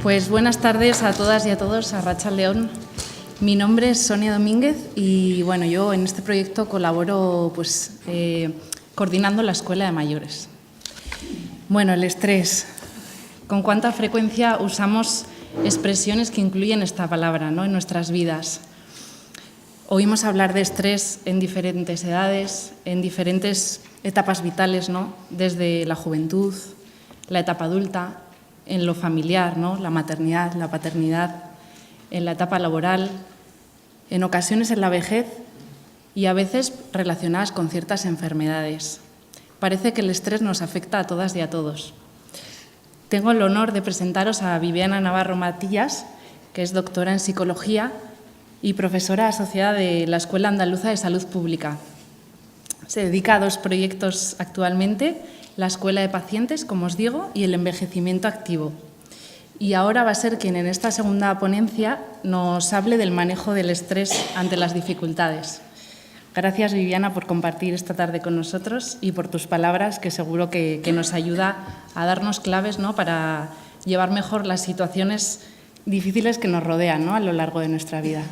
Pues buenas tardes a todas y a todos, a Arratsaldeon. Mi nombre es Sonia Domínguez y bueno, yo en este proyecto colaboro coordinando la Escuela de Mayores. Bueno, el estrés. ¿Con cuánta frecuencia usamos expresiones que incluyen esta palabra, ¿no?, en nuestras vidas? Oímos hablar de estrés en diferentes edades, en diferentes etapas vitales, ¿no?, desde la juventud, la etapa adulta, en lo familiar, ¿no?, la maternidad, la paternidad, en la etapa laboral, en ocasiones en la vejez y a veces relacionadas con ciertas enfermedades. Parece que el estrés nos afecta a todas y a todos. Tengo el honor de presentaros a Viviana Navarro Matías, que es doctora en Psicología y profesora asociada de la Escuela Andaluza de Salud Pública. Se dedica a dos proyectos actualmente: la Escuela de Pacientes, como os digo, y el envejecimiento activo. Y ahora va a ser quien en esta segunda ponencia nos hable del manejo del estrés ante las dificultades. Gracias, Viviana, por compartir esta tarde con nosotros y por tus palabras, que seguro que nos ayuda a darnos claves, ¿no?, para llevar mejor las situaciones difíciles que nos rodean, ¿no?, a lo largo de nuestra vida.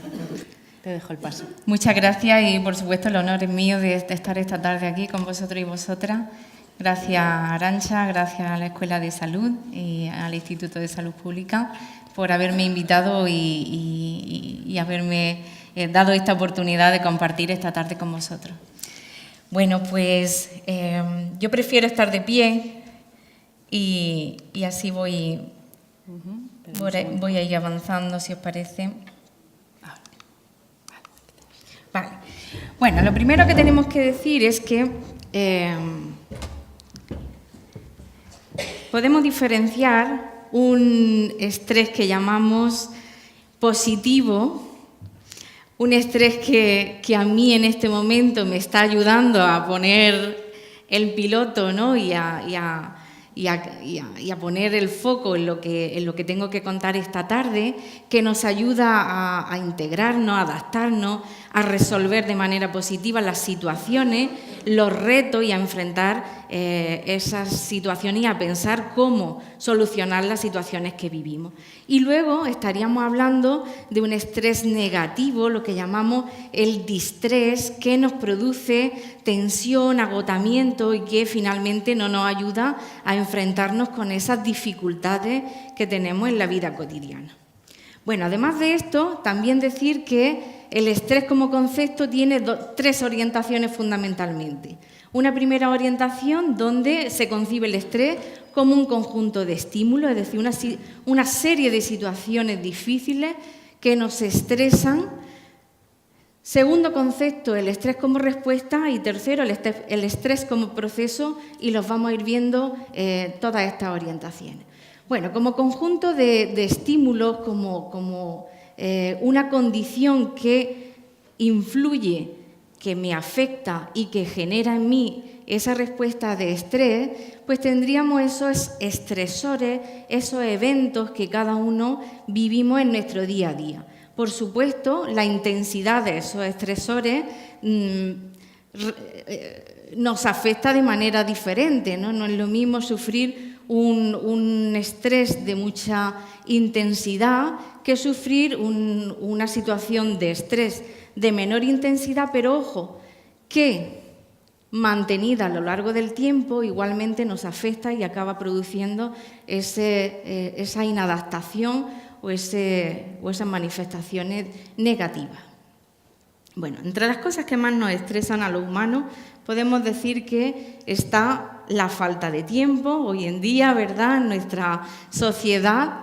Te dejo el paso. Muchas gracias y, por supuesto, el honor es mío de estar esta tarde aquí con vosotros y vosotras. Gracias a Arantxa, gracias a la Escuela de Salud y al Instituto de Salud Pública por haberme invitado y haberme dado esta oportunidad de compartir esta tarde con vosotros. Bueno, pues yo prefiero estar de pie y así voy a ir avanzando, si os parece. Vale. Bueno, lo primero que tenemos que decir es que podemos diferenciar un estrés que llamamos positivo, un estrés que a mí en este momento me está ayudando a poner el piloto, ¿no?, y a poner el foco en lo que tengo que contar esta tarde, que nos ayuda a integrarnos, a adaptarnos, a resolver de manera positiva las situaciones, los retos y a enfrentar esas situaciones y a pensar cómo solucionar las situaciones que vivimos. Y luego estaríamos hablando de un estrés negativo, lo que llamamos el distrés, que nos produce tensión, agotamiento y que finalmente no nos ayuda a enfrentarnos con esas dificultades que tenemos en la vida cotidiana. Bueno, además de esto, también decir que el estrés como concepto tiene tres orientaciones fundamentalmente. Una primera orientación donde se concibe el estrés como un conjunto de estímulos, es decir, una serie de situaciones difíciles que nos estresan. Segundo concepto, el estrés como respuesta, y tercero, el estrés como proceso, y los vamos a ir viendo todas estas orientaciones. Bueno, como conjunto de estímulos, como una condición que influye, que me afecta y que genera en mí esa respuesta de estrés, pues tendríamos esos estresores, esos eventos que cada uno vivimos en nuestro día a día. Por supuesto, la intensidad de esos estresores nos afecta de manera diferente, ¿no? No es lo mismo sufrir un estrés de mucha intensidad que sufrir una situación de estrés de menor intensidad, pero ojo, que mantenida a lo largo del tiempo igualmente nos afecta y acaba produciendo esa inadaptación o esas manifestaciones negativas. Bueno, entre las cosas que más nos estresan a los humanos podemos decir que está la falta de tiempo hoy en día, ¿verdad?, en nuestra sociedad.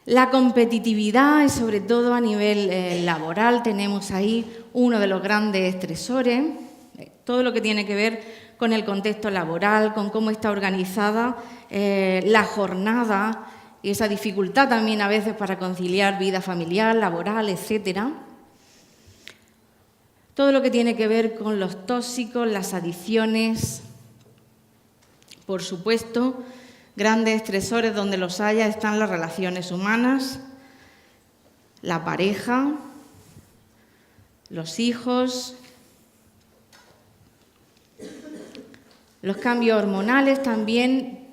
La competitividad, y sobre todo a nivel laboral, tenemos ahí uno de los grandes estresores. Todo lo que tiene que ver con el contexto laboral, con cómo está organizada la jornada y esa dificultad también a veces para conciliar vida familiar, laboral, etcétera. Todo lo que tiene que ver con los tóxicos, las adicciones, por supuesto. Grandes estresores donde los haya están las relaciones humanas, la pareja, los hijos, los cambios hormonales también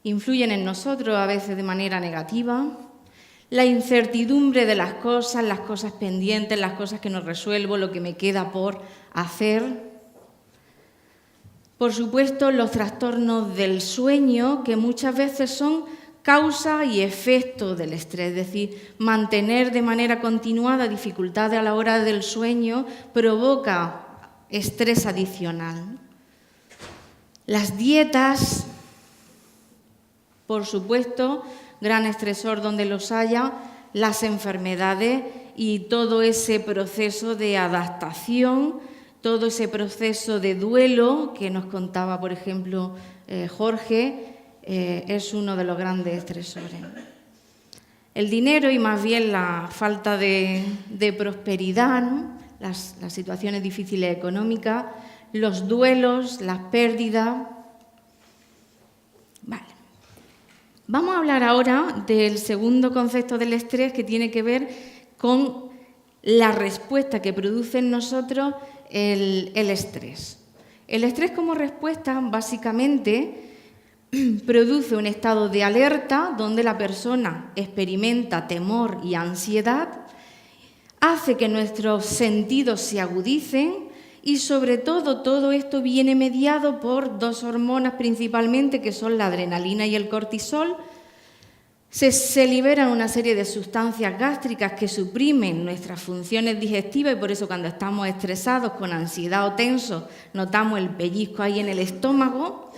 influyen en nosotros a veces de manera negativa. La incertidumbre de las cosas pendientes, las cosas que no resuelvo, lo que me queda por hacer. Por supuesto, los trastornos del sueño, que muchas veces son causa y efecto del estrés, es decir, mantener de manera continuada dificultades a la hora del sueño provoca estrés adicional. Las dietas, por supuesto, gran estresor donde los haya, las enfermedades y todo ese proceso de adaptación, todo ese proceso de duelo que nos contaba, por ejemplo, Jorge, es uno de los grandes estresores. El dinero y más bien la falta de prosperidad, ¿no? Las situaciones difíciles económicas, los duelos, las pérdidas. Vale. Vamos a hablar ahora del segundo concepto del estrés, que tiene que ver con la respuesta que produce en nosotros el estrés. El estrés como respuesta básicamente produce un estado de alerta donde la persona experimenta temor y ansiedad, hace que nuestros sentidos se agudicen y sobre todo esto viene mediado por dos hormonas principalmente, que son la adrenalina y el cortisol. Se liberan una serie de sustancias gástricas que suprimen nuestras funciones digestivas y por eso cuando estamos estresados, con ansiedad o tensos, notamos el pellizco ahí en el estómago.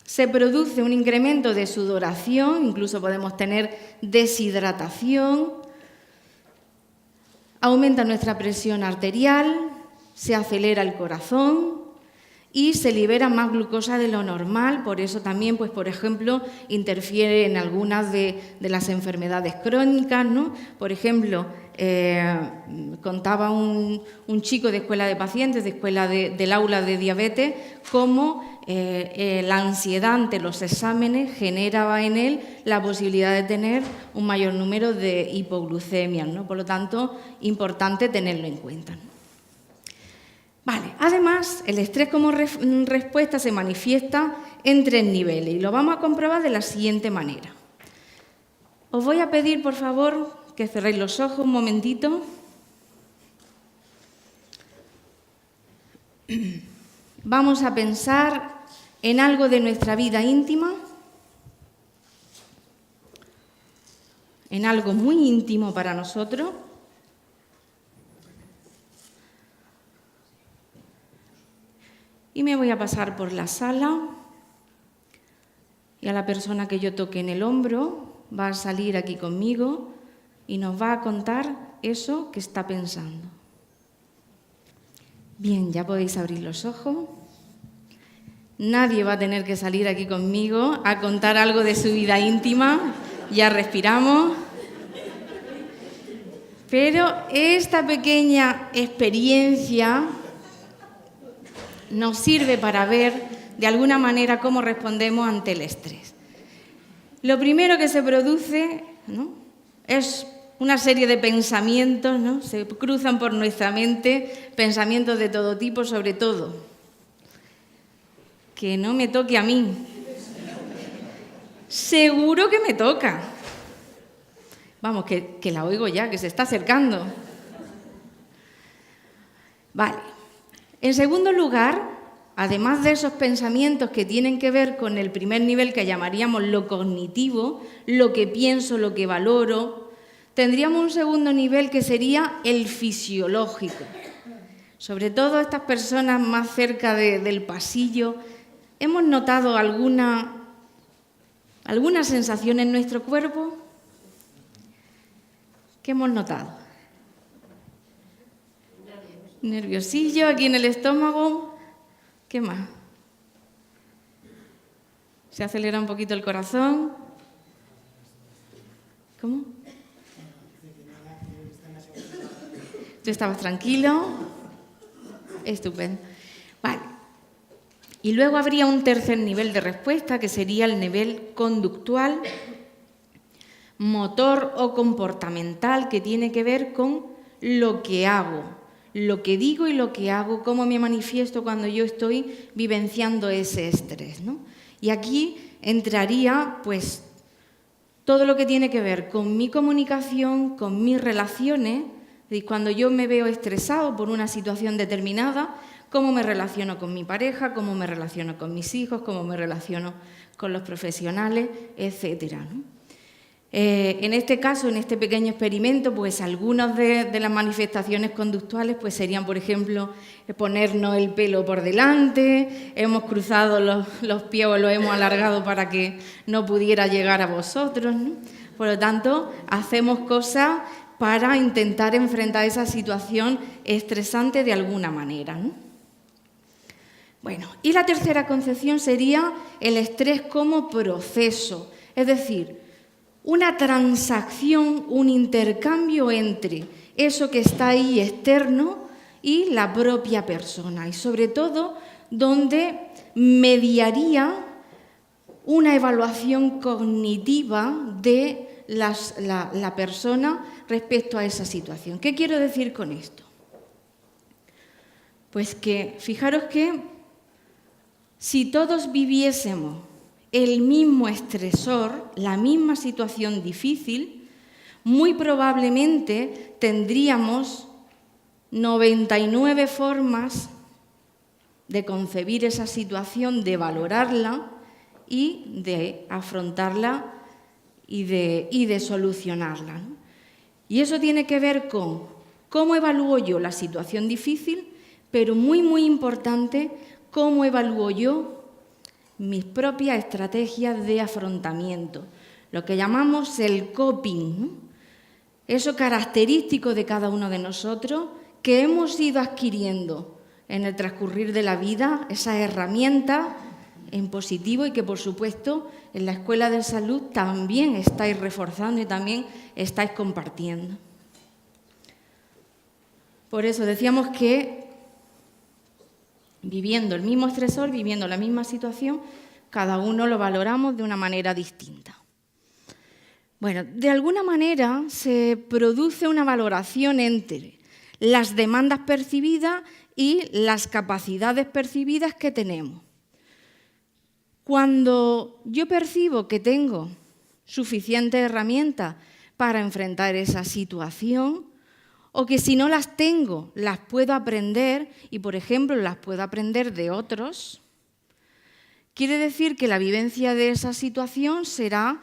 Se produce un incremento de sudoración, incluso podemos tener deshidratación. Aumenta nuestra presión arterial, se acelera el corazón y se libera más glucosa de lo normal, por eso también, pues, por ejemplo, interfiere en algunas de las enfermedades crónicas, ¿no? Por ejemplo, contaba un chico de escuela de pacientes, del aula de diabetes, cómo la ansiedad ante los exámenes generaba en él la posibilidad de tener un mayor número de hipoglucemias, ¿no? Por lo tanto, importante tenerlo en cuenta. Vale. Además, el estrés como respuesta se manifiesta en 3 niveles y lo vamos a comprobar de la siguiente manera. Os voy a pedir, por favor, que cerréis los ojos un momentito. Vamos a pensar en algo de nuestra vida íntima, en algo muy íntimo para nosotros. Y me voy a pasar por la sala y a la persona que yo toque en el hombro va a salir aquí conmigo y nos va a contar eso que está pensando. Bien, ya podéis abrir los ojos. Nadie va a tener que salir aquí conmigo a contar algo de su vida íntima. Ya respiramos. Pero esta pequeña experiencia nos sirve para ver de alguna manera cómo respondemos ante el estrés. Lo primero que se produce, ¿no?, es una serie de pensamientos, ¿no? Se cruzan por nuestra mente pensamientos de todo tipo, sobre todo que no me toque a mí. Seguro que me toca. Vamos, que la oigo ya, que se está acercando. Vale. En segundo lugar, además de esos pensamientos que tienen que ver con el primer nivel que llamaríamos lo cognitivo, lo que pienso, lo que valoro, tendríamos un segundo nivel que sería el fisiológico. Sobre todo estas personas más cerca del pasillo, ¿hemos notado alguna sensación en nuestro cuerpo? ¿Qué hemos notado? Nerviosillo aquí en el estómago. ¿Qué más? Se acelera un poquito el corazón. ¿Cómo? ¿Tú estabas tranquilo? Estupendo. Vale. Y luego habría un tercer nivel de respuesta, que sería el nivel conductual, motor o comportamental, que tiene que ver con lo que hago, lo que digo y lo que hago, cómo me manifiesto cuando yo estoy vivenciando ese estrés, ¿no? Y aquí entraría pues todo lo que tiene que ver con mi comunicación, con mis relaciones. Es decir, cuando yo me veo estresado por una situación determinada, cómo me relaciono con mi pareja, cómo me relaciono con mis hijos, cómo me relaciono con los profesionales, etcétera, ¿no? En este caso, en este pequeño experimento, pues algunas de las manifestaciones conductuales pues serían, por ejemplo, ponernos el pelo por delante, hemos cruzado los pies o los hemos alargado para que no pudiera llegar a vosotros, ¿no? Por lo tanto, hacemos cosas para intentar enfrentar esa situación estresante de alguna manera, ¿no? Bueno, y la tercera concepción sería el estrés como proceso, es decir, una transacción, un intercambio entre eso que está ahí externo y la propia persona, y sobre todo donde mediaría una evaluación cognitiva de la persona respecto a esa situación. ¿Qué quiero decir con esto? Pues que, fijaros que si todos viviésemos el mismo estresor, la misma situación difícil, muy probablemente tendríamos 99 formas de concebir esa situación, de valorarla y de afrontarla y de solucionarla, ¿no? Y eso tiene que ver con cómo evalúo yo la situación difícil, pero muy, muy importante, cómo evalúo yo mis propias estrategias de afrontamiento, lo que llamamos el coping, ¿no? Eso característico de cada uno de nosotros que hemos ido adquiriendo en el transcurrir de la vida, esas herramientas en positivo y que, por supuesto, en la Escuela de Salud también estáis reforzando y también estáis compartiendo. Por eso decíamos que viviendo el mismo estresor, viviendo la misma situación, cada uno lo valoramos de una manera distinta. Bueno, de alguna manera se produce una valoración entre las demandas percibidas y las capacidades percibidas que tenemos. Cuando yo percibo que tengo suficientes herramientas para enfrentar esa situación, o que si no las tengo, las puedo aprender y, por ejemplo, las puedo aprender de otros, quiere decir que la vivencia de esa situación será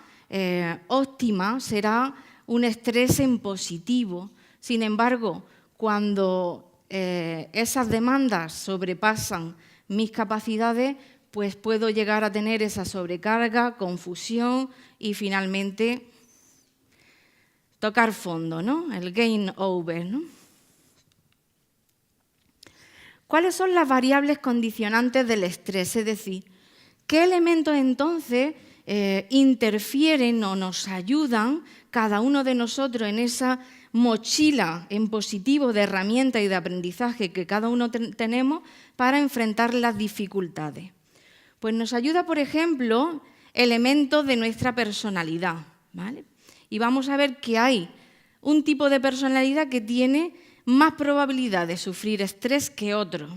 óptima, será un estrés en positivo. Sin embargo, cuando esas demandas sobrepasan mis capacidades, pues puedo llegar a tener esa sobrecarga, confusión y finalmente tocar fondo, ¿no? El game over, ¿no? ¿Cuáles son las variables condicionantes del estrés? Es decir, ¿qué elementos entonces interfieren o nos ayudan cada uno de nosotros en esa mochila en positivo de herramientas y de aprendizaje que cada uno tenemos para enfrentar las dificultades? Pues nos ayuda, por ejemplo, elementos de nuestra personalidad, ¿vale? Y vamos a ver que hay un tipo de personalidad que tiene más probabilidad de sufrir estrés que otro.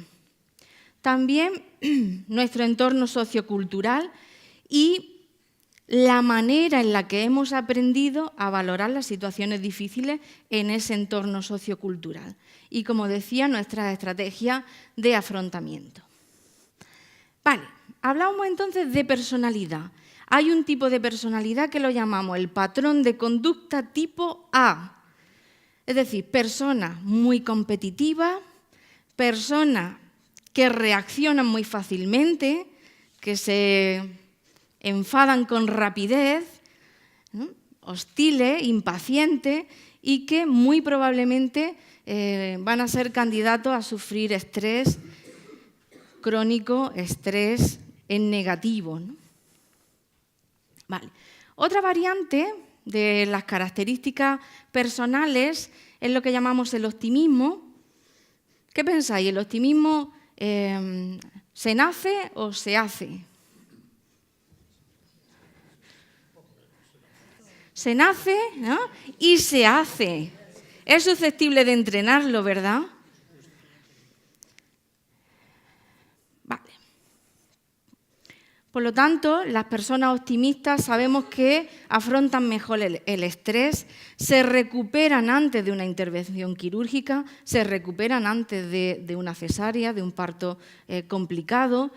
También nuestro entorno sociocultural y la manera en la que hemos aprendido a valorar las situaciones difíciles en ese entorno sociocultural. Y, como decía, nuestras estrategias de afrontamiento. Vale, hablamos entonces de personalidad. Hay un tipo de personalidad que lo llamamos el patrón de conducta tipo A. Es decir, personas muy competitivas, personas que reaccionan muy fácilmente, que se enfadan con rapidez, ¿no? Hostiles, impacientes y que muy probablemente van a ser candidatos a sufrir estrés crónico, estrés en negativo, ¿no? Vale. Otra variante de las características personales es lo que llamamos el optimismo. ¿Qué pensáis? ¿El optimismo se nace o se hace? Se nace, ¿no? Y se hace. Es susceptible de entrenarlo, ¿verdad? Vale. Por lo tanto, las personas optimistas sabemos que afrontan mejor el estrés, se recuperan antes de una intervención quirúrgica, se recuperan antes de una cesárea, de un parto complicado.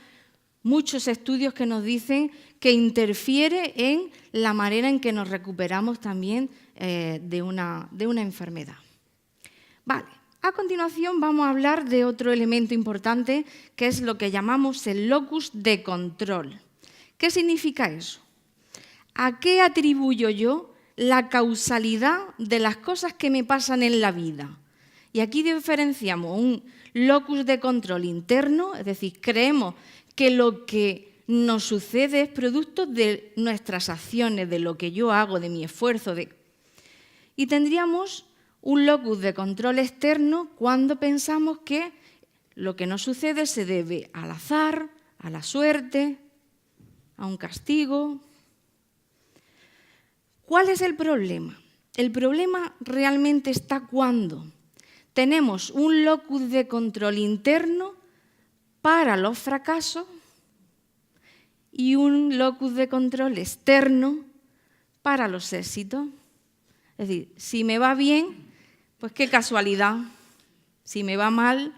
Muchos estudios que nos dicen que interfiere en la manera en que nos recuperamos también de una enfermedad. Vale. A continuación vamos a hablar de otro elemento importante, que es lo que llamamos el locus de control. ¿Qué significa eso? ¿A qué atribuyo yo la causalidad de las cosas que me pasan en la vida? Y aquí diferenciamos un locus de control interno, es decir, creemos que lo que nos sucede es producto de nuestras acciones, de lo que yo hago, de mi esfuerzo. Y tendríamos un locus de control externo cuando pensamos que lo que nos sucede se debe al azar, a la suerte, a un castigo. ¿Cuál es el problema? El problema realmente está cuando tenemos un locus de control interno para los fracasos y un locus de control externo para los éxitos. Es decir, si me va bien, pues qué casualidad. Si me va mal,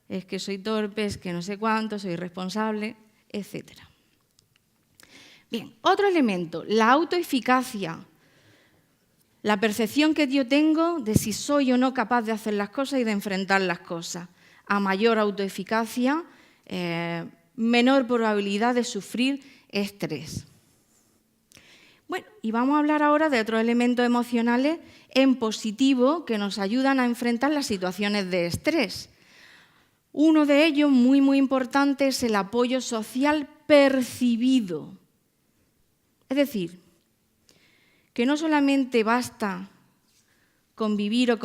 es que soy torpe, es que no sé cuánto, soy irresponsable, etc. Bien, otro elemento, la autoeficacia. La percepción que yo tengo de si soy o no capaz de hacer las cosas y de enfrentar las cosas. A mayor autoeficacia, menor probabilidad de sufrir estrés. Bueno, y vamos a hablar ahora de otros elementos emocionales en positivo que nos ayudan a enfrentar las situaciones de estrés. Uno de ellos, muy, muy importante, es el apoyo social percibido. Es decir, que no solamente basta con vivir o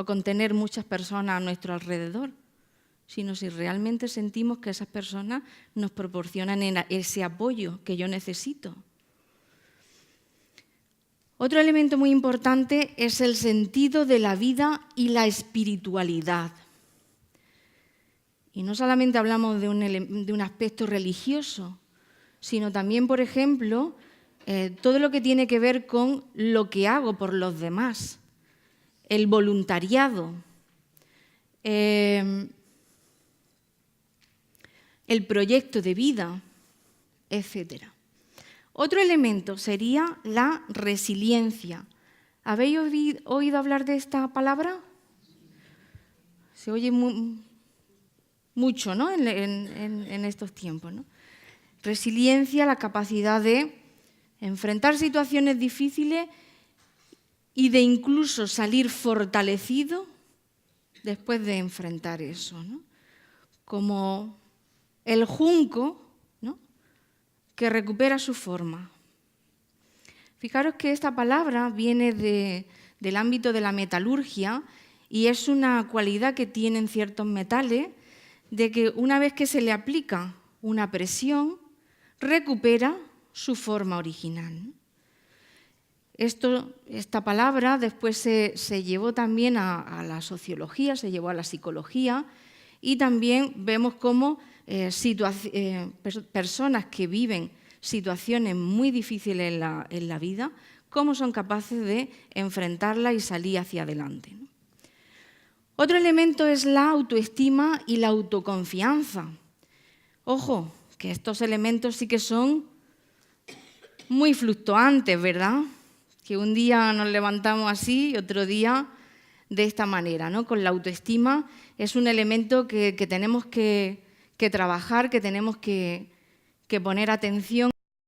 con tener muchas personas a nuestro alrededor, sino si realmente sentimos que esas personas nos proporcionan ese apoyo que yo necesito. Otro elemento muy importante es el sentido de la vida y la espiritualidad. Y no solamente hablamos de un aspecto religioso, sino también, por ejemplo, todo lo que tiene que ver con lo que hago por los demás, el voluntariado, el proyecto de vida, etc. Otro elemento sería la resiliencia. ¿Habéis oído hablar de esta palabra? Se oye mucho, ¿no? en estos tiempos, ¿no? Resiliencia, la capacidad de enfrentar situaciones difíciles y de incluso salir fortalecido después de enfrentar eso, ¿no? Como el junco, ¿no?, que recupera su forma. Fijaros que esta palabra viene del ámbito de la metalurgia y es una cualidad que tienen ciertos metales de que una vez que se le aplica una presión, recupera su forma original. Esta palabra después se llevó también a la sociología, se llevó a la psicología y también vemos cómo personas que viven situaciones muy difíciles en la vida, cómo son capaces de enfrentarla y salir hacia adelante. Otro elemento es la autoestima y la autoconfianza. Ojo, que estos elementos sí que son muy fluctuantes, ¿verdad? Que un día nos levantamos así y otro día de esta manera, ¿no? Con la autoestima es un elemento que tenemos que trabajar, que tenemos que poner atención.